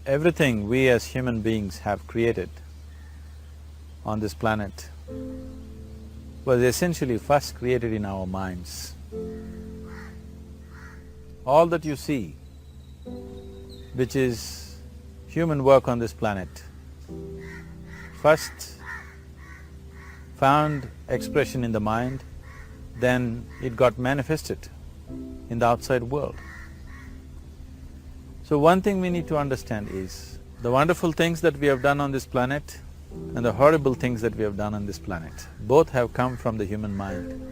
Everything we as human beings have created on this planet was essentially first created in our minds. All that you see, which is human work on this planet, first found expression in the mind, then it got manifested in the outside world. So one thing we need to understand is, the wonderful things that we have done on this planet and the horrible things that we have done on this planet, both have come from the human mind.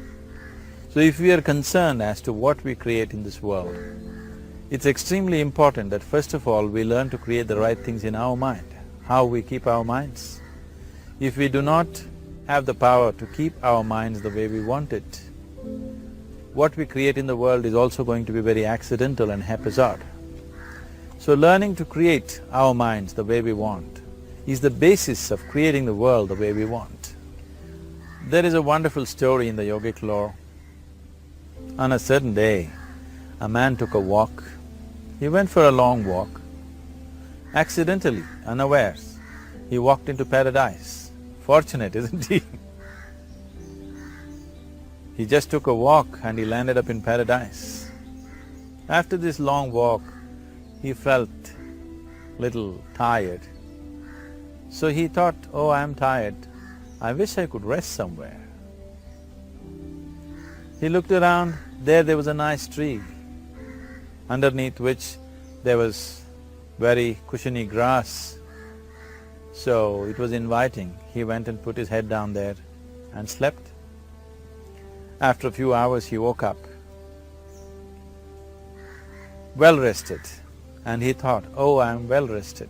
So if we are concerned as to what we create in this world, it's extremely important that first of all we learn to create the right things in our mind, how we keep our minds. If we do not have the power to keep our minds the way we want it, what we create in the world is also going to be very accidental and haphazard. So learning to create our minds the way we want is the basis of creating the world the way we want. There is a wonderful story in the yogic lore. On a certain day, a man took a walk. He went for a long walk. Accidentally, unawares, he walked into paradise. Fortunate, isn't he? He just took a walk and he landed up in paradise. After this long walk, he felt little tired. So he thought, oh, I'm tired, I wish I could rest somewhere. He looked around, there was a nice tree, underneath which there was very cushiony grass. So it was inviting. He went and put his head down there and slept. After a few hours he woke up, well rested, and he thought, oh, I'm well rested,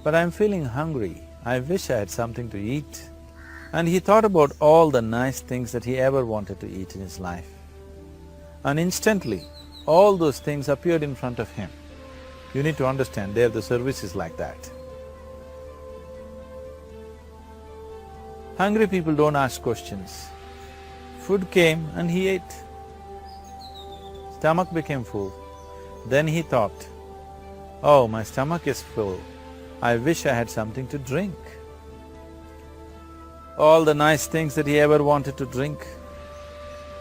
but I'm feeling hungry, I wish I had something to eat. And he thought about all the nice things that he ever wanted to eat in his life. And instantly, all those things appeared in front of him. You need to understand, there the service is like that. Hungry people don't ask questions. Food came and he ate. Stomach became full. Then he thought, oh, my stomach is full, I wish I had something to drink. All the nice things that he ever wanted to drink,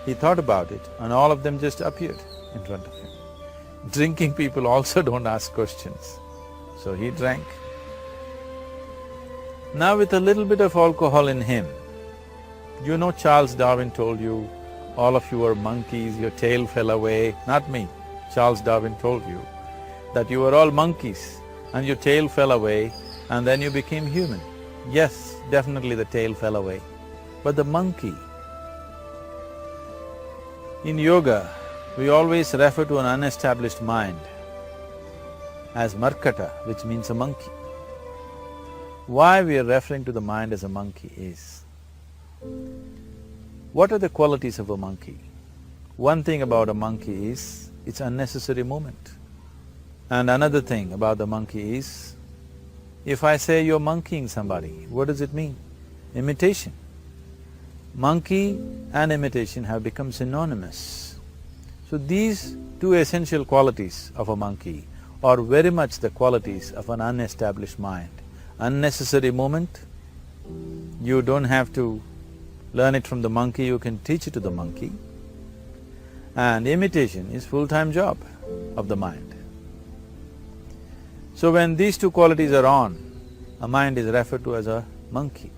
he thought about it and all of them just appeared in front of him. Drinking people also don't ask questions, so he drank. Now with a little bit of alcohol in him, you know Charles Darwin told you, all of you are monkeys, your tail fell away. Not me, Charles Darwin told you that you were all monkeys and your tail fell away and then you became human. Yes, definitely the tail fell away, but the monkey… In yoga, we always refer to an unestablished mind as markata, which means a monkey. Why we are referring to the mind as a monkey is, what are the qualities of a monkey? One thing about a monkey is, it's unnecessary movement. And another thing about the monkey is, if I say you're monkeying somebody, what does it mean? Imitation. Monkey and imitation have become synonymous. So these two essential qualities of a monkey are very much the qualities of an unestablished mind. Unnecessary movement, you don't have to learn it from the monkey, you can teach it to the monkey. And imitation is full-time job of the mind. So when these two qualities are on, a mind is referred to as a monkey.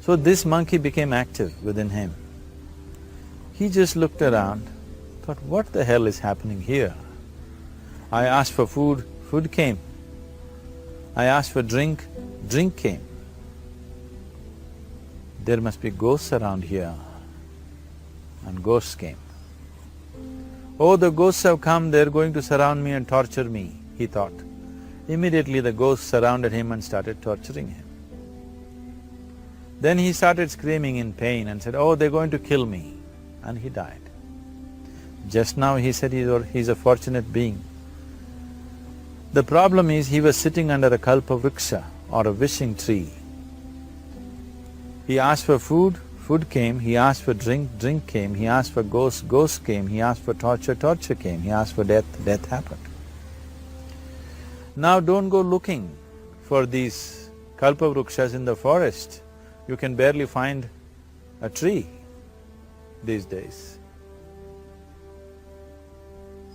So this monkey became active within him. He just looked around, thought, what the hell is happening here? I asked for food, food came. I asked for drink, drink came. There must be ghosts around here, and ghosts came. Oh, the ghosts have come, they're going to surround me and torture me, he thought. Immediately the ghosts surrounded him and started torturing him. Then he started screaming in pain and said, oh, they're going to kill me, and he died. Just now he said he's a fortunate being. The problem is he was sitting under a kalpa vriksha or a wishing tree. He asked for food, food came, he asked for drink, drink came, he asked for ghost, ghost came, he asked for torture, torture came, he asked for death, death happened. Now don't go looking for these kalpavrukshas in the forest. You can barely find a tree these days.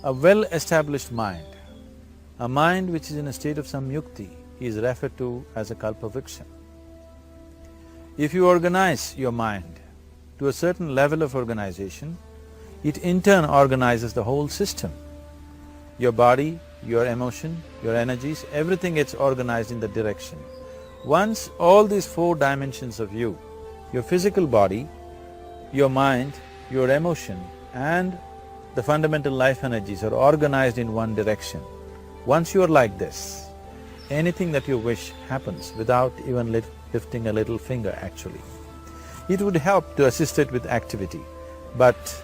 A well-established mind, a mind which is in a state of samyukti, is referred to as a kalpavriksha. If you organize your mind to a certain level of organization, it in turn organizes the whole system. Your body, your emotion, your energies, everything gets organized in that direction. Once all these four dimensions of you, your physical body, your mind, your emotion and the fundamental life energies are organized in one direction, once you are like this, anything that you wish happens without even lifting a little finger actually. It would help to assist it with activity, but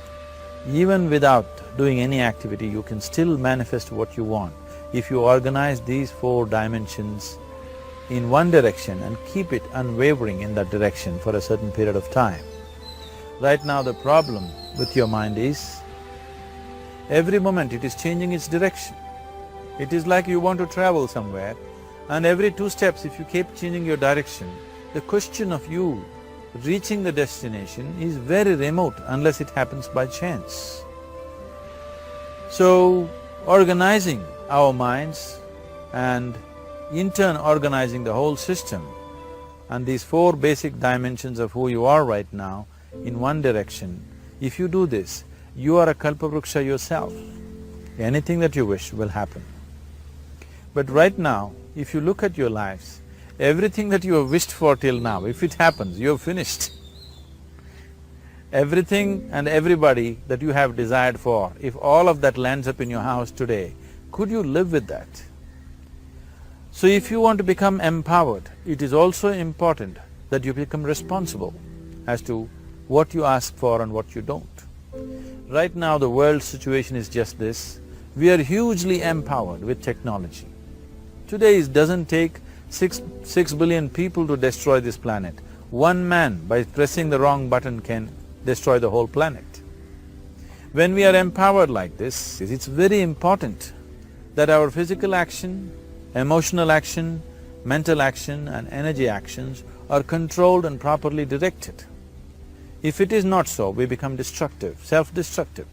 even without doing any activity, you can still manifest what you want if you organize these four dimensions in one direction and keep it unwavering in that direction for a certain period of time. Right now the problem with your mind is, every moment it is changing its direction. It is like you want to travel somewhere and every 2 steps if you keep changing your direction, the question of you reaching the destination is very remote unless it happens by chance. So, organizing our minds and in turn organizing the whole system and these 4 basic dimensions of who you are right now in one direction, if you do this, you are a kalpavruksha yourself. Anything that you wish will happen. But right now, if you look at your lives, everything that you have wished for till now, if it happens, you have finished. Everything and everybody that you have desired for, if all of that lands up in your house today, could you live with that? So if you want to become empowered, it is also important that you become responsible as to what you ask for and what you don't. Right now the world's situation is just this, we are hugely empowered with technology. Today it doesn't take six billion people to destroy this planet. One man by pressing the wrong button can destroy the whole planet. When we are empowered like this, it's very important that our physical action, emotional action, mental action and energy actions are controlled and properly directed. If it is not so, we become destructive, self-destructive.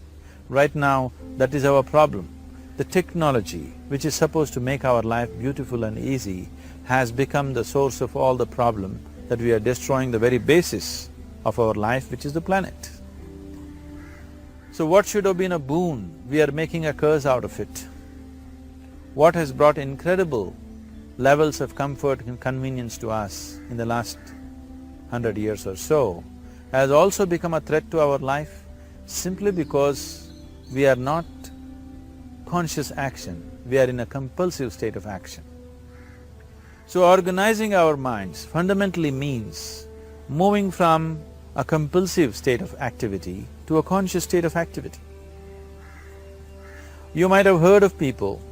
Right now, that is our problem. The technology, which is supposed to make our life beautiful and easy, has become the source of all the problem that we are destroying the very basis of our life, which is the planet. So what should have been a boon, we are making a curse out of it. What has brought incredible levels of comfort and convenience to us in the last 100 years or so has also become a threat to our life simply because we are not conscious action, we are in a compulsive state of action. So organizing our minds fundamentally means moving from a compulsive state of activity to a conscious state of activity. You might have heard of people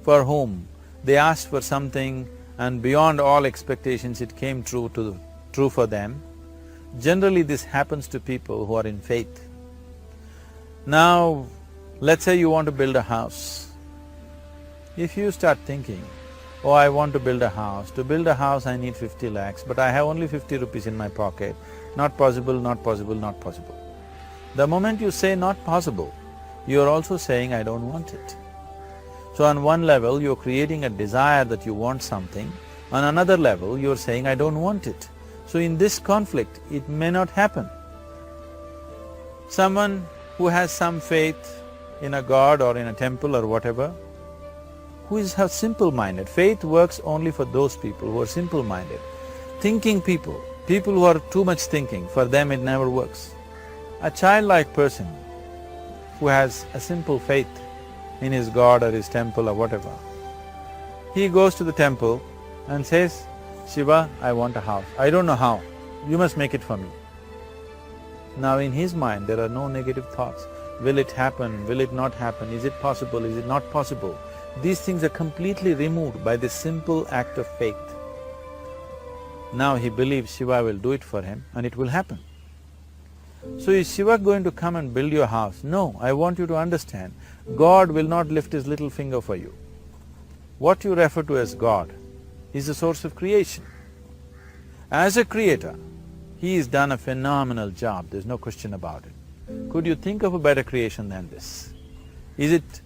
for whom they asked for something and beyond all expectations it came true for them. Generally this happens to people who are in faith. Now, let's say you want to build a house. If you start thinking, oh, I want to build a house. To build a house I need 50 lakhs, but I have only 50 rupees in my pocket. Not possible, not possible, not possible. The moment you say not possible, you are also saying I don't want it. So on one level you're creating a desire that you want something, on another level you're saying I don't want it. So in this conflict, it may not happen. Someone who has some faith in a god or in a temple or whatever, who is simple-minded. Faith works only for those people who are simple-minded. Thinking people, people who are too much thinking, for them it never works. A childlike person who has a simple faith in his god or his temple or whatever, he goes to the temple and says, Shiva, I want a house. I don't know how, you must make it for me. Now in his mind there are no negative thoughts. Will it happen? Will it not happen? Is it possible? Is it not possible? These things are completely removed by this simple act of faith. Now he believes Shiva will do it for him and it will happen. So is Shiva going to come and build your house? No, I want you to understand, God will not lift his little finger for you. what you refer to as God is the source of creation. As a creator, He has done a phenomenal job, there's no question about it. Could you think of a better creation than this? Is it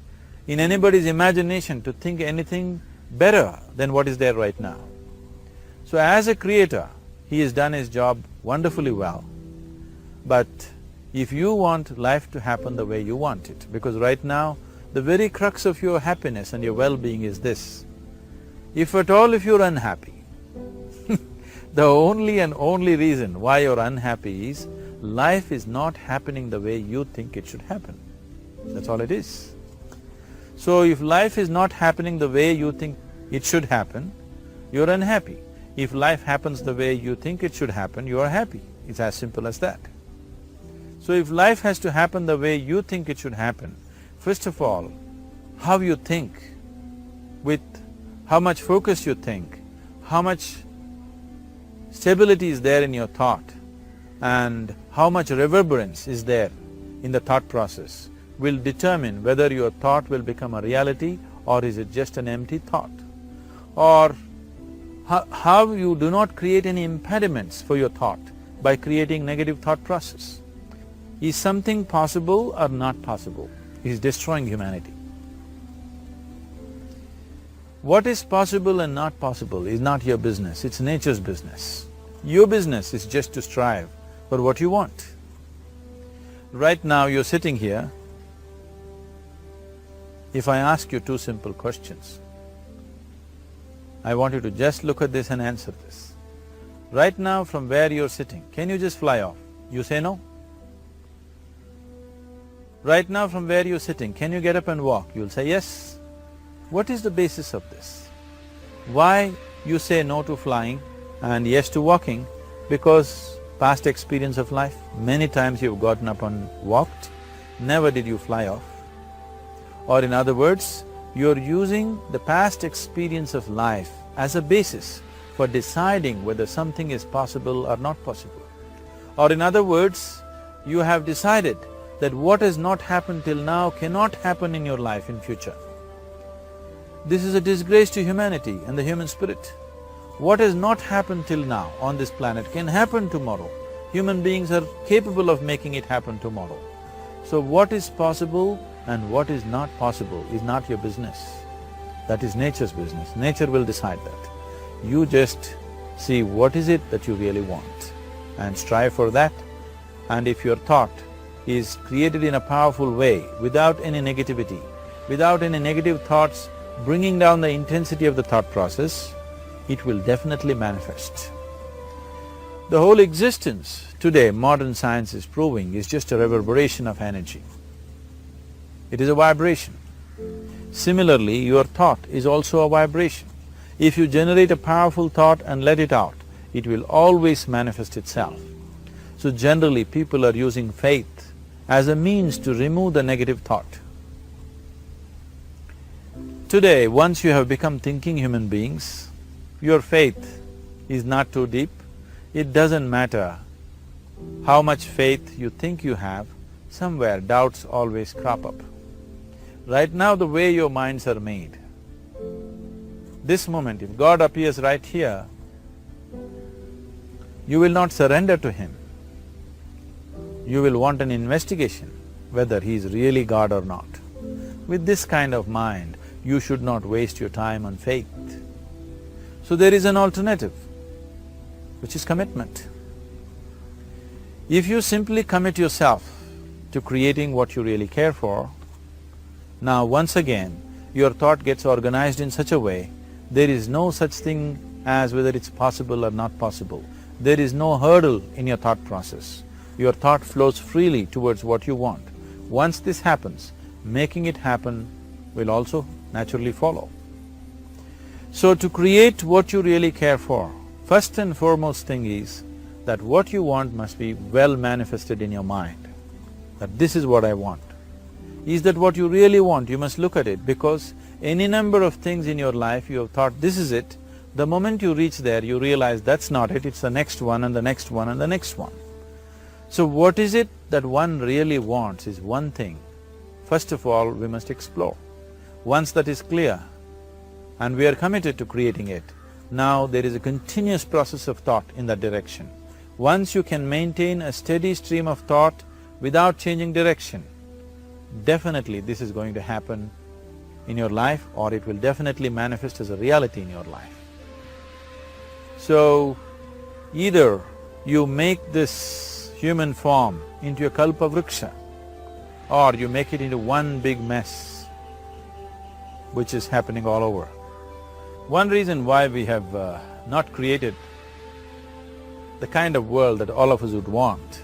in anybody's imagination to think anything better than what is there right now? So as a creator, He has done His job wonderfully well. But if you want life to happen the way you want it, because right now, the very crux of your happiness and your well-being is this. If at all if you're unhappy, the only and only reason why you're unhappy is life is not happening the way you think it should happen. That's all it is. So if life is not happening the way you think it should happen, you're unhappy. If life happens the way you think it should happen, you are happy. It's as simple as that. So if life has to happen the way you think it should happen, first of all, how you think, with how much focus you think, how much stability is there in your thought, and how much reverberance is there in the thought process will determine whether your thought will become a reality or is it just an empty thought. Or how you do not create any impediments for your thought by creating negative thought process. Is something possible or not possible? Is destroying humanity. What is possible and not possible is not your business, it's nature's business. Your business is just to strive for what you want. Right now you're sitting here. If I ask you two simple questions, I want you to just look at this and answer this. Right now from where you're sitting, can you just fly off? You say no. Right now from where you're sitting, can you get up and walk? You'll say yes. What is the basis of this? Why you say no to flying and yes to walking? Because past experience of life, many times you've gotten up and walked, never did you fly off. Or in other words, you're using the past experience of life as a basis for deciding whether something is possible or not possible. Or in other words, you have decided that what has not happened till now cannot happen in your life in future. This is a disgrace to humanity and the human spirit. What has not happened till now on this planet can happen tomorrow. Human beings are capable of making it happen tomorrow. So what is possible and what is not possible is not your business. That is nature's business. Nature will decide that. You just see what is it that you really want and strive for that. And if your thought is created in a powerful way, without any negativity, without any negative thoughts bringing down the intensity of the thought process, it will definitely manifest. The whole existence today, modern science is proving, is just a reverberation of energy. It is a vibration. Similarly, your thought is also a vibration. If you generate a powerful thought and let it out, it will always manifest itself. So generally, people are using faith as a means to remove the negative thought. Today, once you have become thinking human beings, your faith is not too deep. It doesn't matter how much faith you think you have, somewhere doubts always crop up. Right now, the way your minds are made, this moment, if God appears right here, you will not surrender to Him. You will want an investigation whether He is really God or not. With this kind of mind, you should not waste your time on faith. So there is an alternative, which is commitment. If you simply commit yourself to creating what you really care for, now once again, your thought gets organized in such a way, there is no such thing as whether it's possible or not possible. There is no hurdle in your thought process. Your thought flows freely towards what you want. Once this happens, making it happen will also naturally follow. So to create what you really care for, first and foremost thing is that what you want must be well manifested in your mind, that this is what I want. Is that what you really want? You must look at it, because any number of things in your life you have thought, this is it. The moment you reach there, you realize that's not it, it's the next one and the next one and the next one. So what is it that one really wants is one thing. First of all, we must explore. Once that is clear, and we are committed to creating it. Now there is a continuous process of thought in that direction. Once you can maintain a steady stream of thought without changing direction, definitely this is going to happen in your life, or it will definitely manifest as a reality in your life. So, either you make this human form into a kalpa vriksha, or you make it into one big mess, which is happening all over. One reason why we have not created the kind of world that all of us would want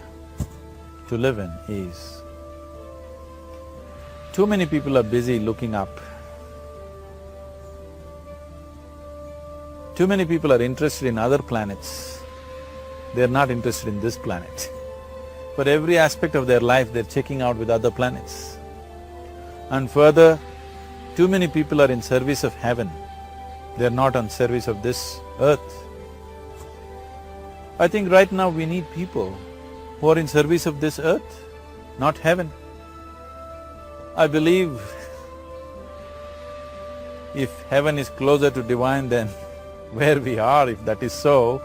to live in is, too many people are busy looking up. Too many people are interested in other planets, they're not interested in this planet. For every aspect of their life, they're checking out with other planets. And further, too many people are in service of heaven, they're not on service of this earth. I think right now we need people who are in service of this earth, not heaven. I believe if heaven is closer to divine than where we are, if that is so,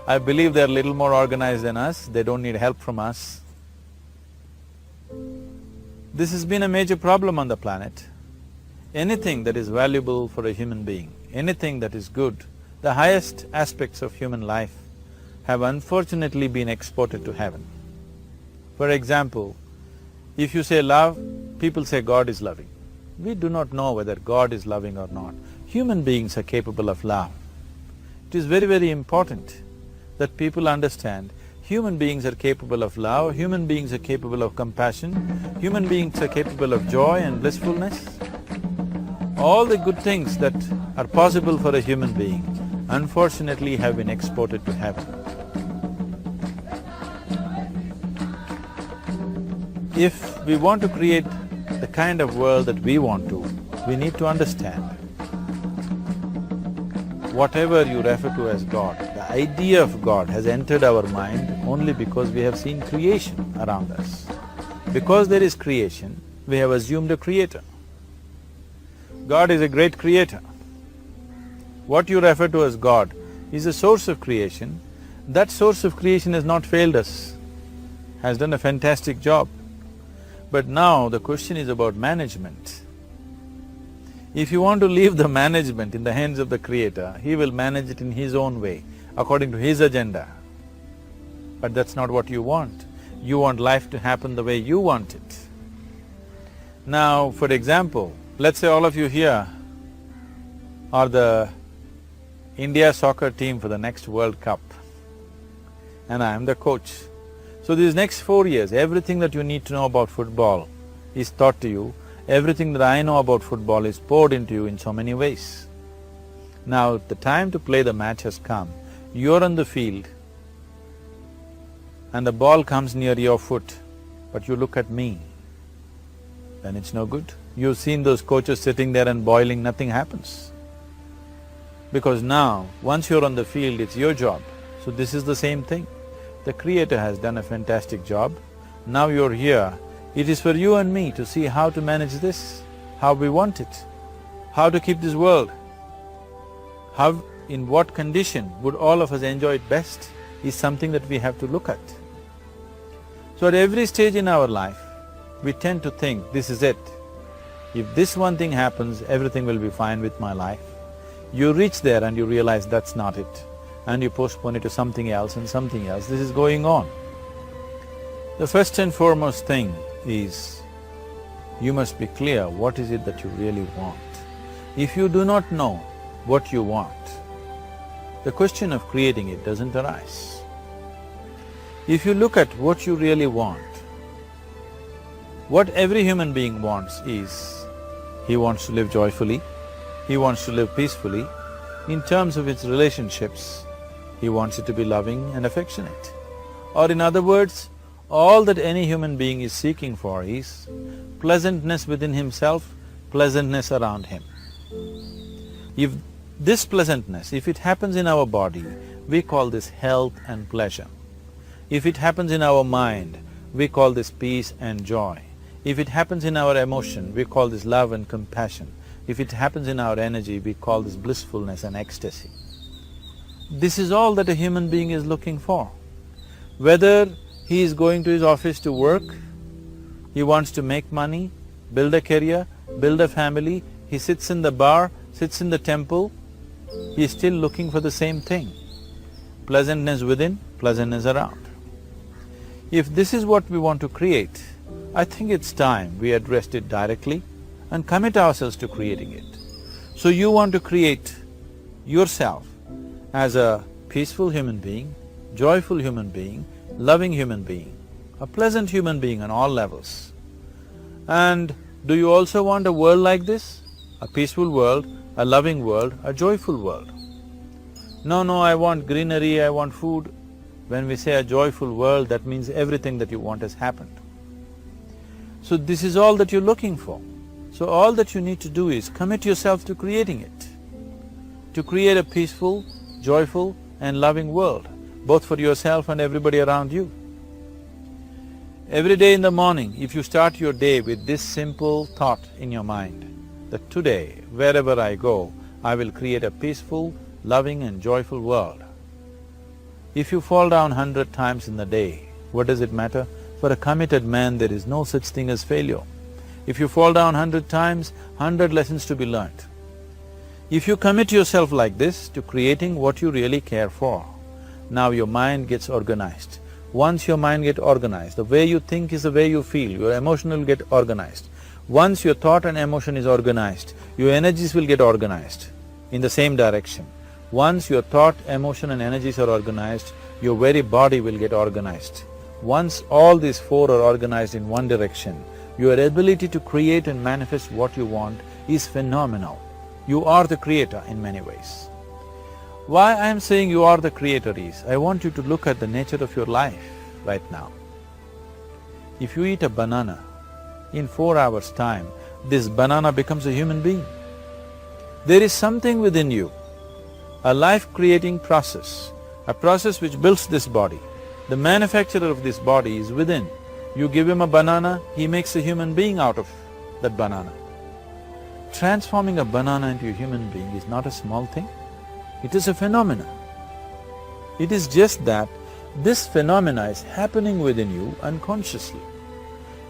I believe they're a little more organized than us, they don't need help from us. This has been a major problem on the planet. Anything that is valuable for a human being, anything that is good, the highest aspects of human life have unfortunately been exported to heaven. For example, if you say love, people say God is loving. We do not know whether God is loving or not. Human beings are capable of love. It is very, very important that people understand human beings are capable of love, human beings are capable of compassion, human beings are capable of joy and blissfulness. All the good things that are possible for a human being, unfortunately have been exported to heaven. If we want to create the kind of world that we want to, we need to understand whatever you refer to as God, the idea of God has entered our mind only because we have seen creation around us. Because there is creation, we have assumed a creator. God is a great creator. What you refer to as God is a source of creation. That source of creation has not failed us, has done a fantastic job. But now the question is about management. If you want to leave the management in the hands of the Creator, He will manage it in His own way, according to His agenda. But that's not what you want. You want life to happen the way you want it. Now, for example, let's say all of you here are the India soccer team for the next World Cup, and I am the coach. So these next 4 years, everything that you need to know about football is taught to you. Everything that I know about football is poured into you in so many ways. Now, the time to play the match has come. You're on the field and the ball comes near your foot, but you look at me, then it's no good. You've seen those coaches sitting there and boiling, nothing happens. Because now, once you're on the field, it's your job. So this is the same thing. The Creator has done a fantastic job. Now you're here. It is for you and me to see how to manage this, how we want it, how to keep this world, how, in what condition would all of us enjoy it best is something that we have to look at. So at every stage in our life, we tend to think, this is it. If this one thing happens, everything will be fine with my life. You reach there and you realize that's not it, and you postpone it to something else and something else. This is going on. The first and foremost thing is, you must be clear what is it that you really want. If you do not know what you want, the question of creating it doesn't arise. If you look at what you really want, what every human being wants is, he wants to live joyfully, he wants to live peacefully. In terms of its relationships, he wants it to be loving and affectionate. Or in other words, all that any human being is seeking for is pleasantness within himself, pleasantness around him. If this pleasantness, if it happens in our body, we call this health and pleasure. If it happens in our mind, we call this peace and joy. If it happens in our emotion, we call this love and compassion. if it happens in our energy, we call this blissfulness and ecstasy. This is all that a human being is looking for. Whether he is going to his office to work, he wants to make money, build a career, build a family, he sits in the bar, sits in the temple, he is still looking for the same thing. Pleasantness within, pleasantness around. If this is what we want to create, I think it's time we addressed it directly and commit ourselves to creating it. So you want to create yourself as a peaceful human being, joyful human being, loving human being, a pleasant human being on all levels. And do you also want a world like this? A peaceful world, a loving world, a joyful world? No, I want greenery, I want food. When we say a joyful world, that means everything that you want has happened. So this is all that you're looking for. So all that you need to do is commit yourself to creating it, to create a peaceful, joyful and loving world, both for yourself and everybody around you. Every day in the morning, if you start your day with this simple thought in your mind, that today, wherever I go, I will create a peaceful, loving and joyful world. If you fall down 100 times in the day, what does it matter? For a committed man, there is no such thing as failure. If you fall down 100 times, 100 lessons to be learnt. If you commit yourself like this to creating what you really care for, now your mind gets organized. Once your mind gets organized, the way you think is the way you feel, your emotion will get organized. Once your thought and emotion is organized, your energies will get organized in the same direction. Once your thought, emotion and energies are organized, your very body will get organized. Once all these four are organized in one direction, your ability to create and manifest what you want is phenomenal. You are the creator in many ways. Why I am saying you are the creator is, I want you to look at the nature of your life right now. If you eat a banana, in 4 hours' time, this banana becomes a human being. There is something within you, a life-creating process, a process which builds this body. The manufacturer of this body is within. You give him a banana, he makes a human being out of that banana. Transforming a banana into a human being is not a small thing, it is a phenomena. It is just that this phenomena is happening within you unconsciously.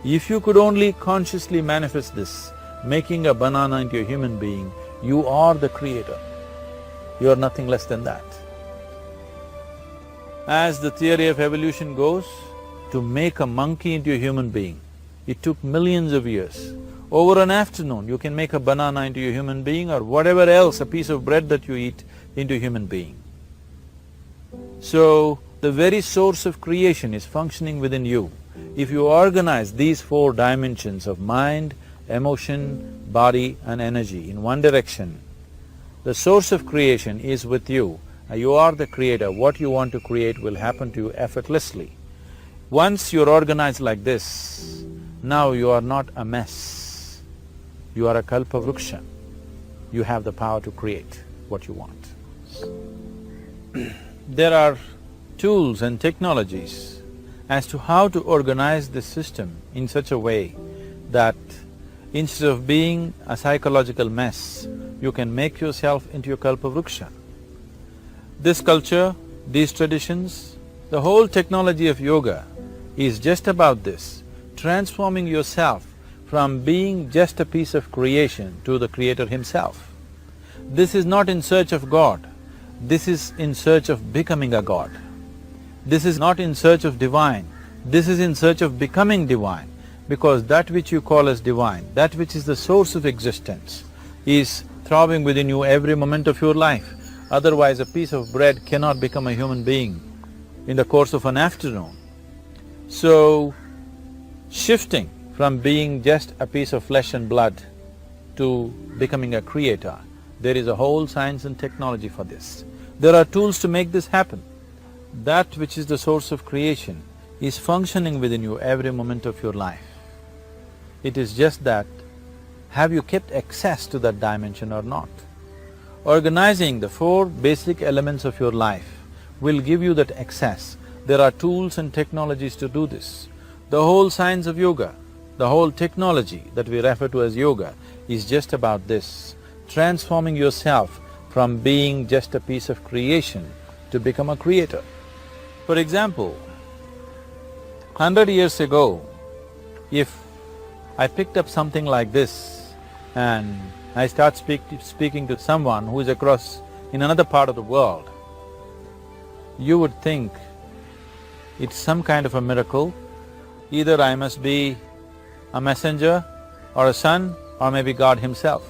If you could only consciously manifest this, making a banana into a human being, you are the creator. You are nothing less than that. As the theory of evolution goes, to make a monkey into a human being, it took millions of years. Over an afternoon, you can make a banana into a human being or whatever else, a piece of bread that you eat, into a human being. So, the very source of creation is functioning within you. If you organize these four dimensions of mind, emotion, body and energy in one direction, the source of creation is with you. You are the creator. What you want to create will happen to you effortlessly. Once you're organized like this, now you are not a mess. You are a kalpa vruksha. You have the power to create what you want. There are tools and technologies as to how to organize this system in such a way that instead of being a psychological mess, you can make yourself into a kalpa vruksha. This culture, these traditions, the whole technology of yoga is just about this, transforming yourself from being just a piece of creation to the creator himself. This is not in search of God, this is in search of becoming a God. This is not in search of divine, this is in search of becoming divine, because that which you call as divine, that which is the source of existence, is throbbing within you every moment of your life. Otherwise, a piece of bread cannot become a human being in the course of an afternoon. So, shifting from being just a piece of flesh and blood to becoming a creator, there is a whole science and technology for this. There are tools to make this happen. That which is the source of creation is functioning within you every moment of your life. It is just that, have you kept access to that dimension or not? Organizing the four basic elements of your life will give you that access. There are tools and technologies to do this. The whole science of yoga, The whole technology that we refer to as yoga is just about this, transforming yourself from being just a piece of creation to become a creator. For example, 100 years ago, if I picked up something like this and I start speaking to someone who is across in another part of the world, you would think it's some kind of a miracle. Either I must be a messenger or a son or maybe God himself.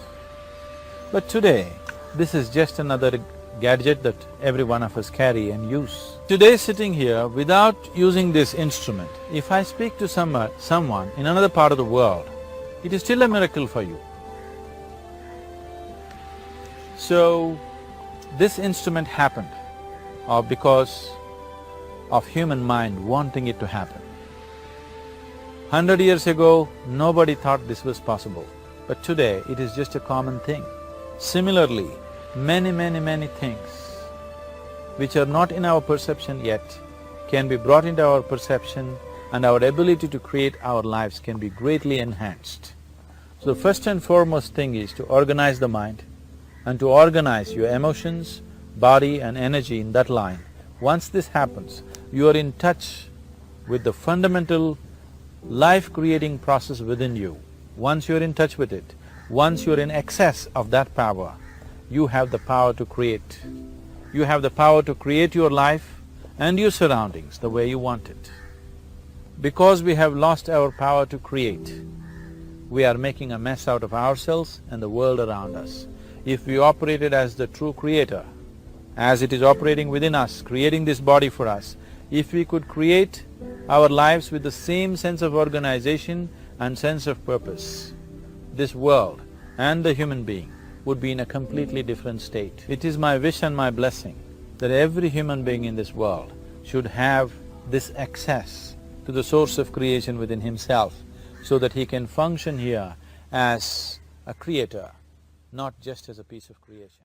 But today, this is just another gadget that every one of us carry and use. Today sitting here, without using this instrument, if I speak to someone in another part of the world, it is still a miracle for you. So, this instrument happened because of human mind wanting it to happen. 100 years ago, nobody thought this was possible, but today it is just a common thing. Similarly, many things which are not in our perception yet can be brought into our perception, and our ability to create our lives can be greatly enhanced. So first and foremost thing is to organize the mind and to organize your emotions, body and energy in that line. Once this happens, you are in touch with the fundamental life-creating process within you. Once you're in touch with it, once you're in excess of that power, you have the power to create. You have the power to create your life and your surroundings the way you want it. Because we have lost our power to create, we are making a mess out of ourselves and the world around us. If we operated as the true creator, as it is operating within us, creating this body for us, if we could create our lives with the same sense of organization and sense of purpose, this world and the human being would be in a completely different state. It is my wish and my blessing that every human being in this world should have this access to the source of creation within himself, so that he can function here as a creator, not just as a piece of creation.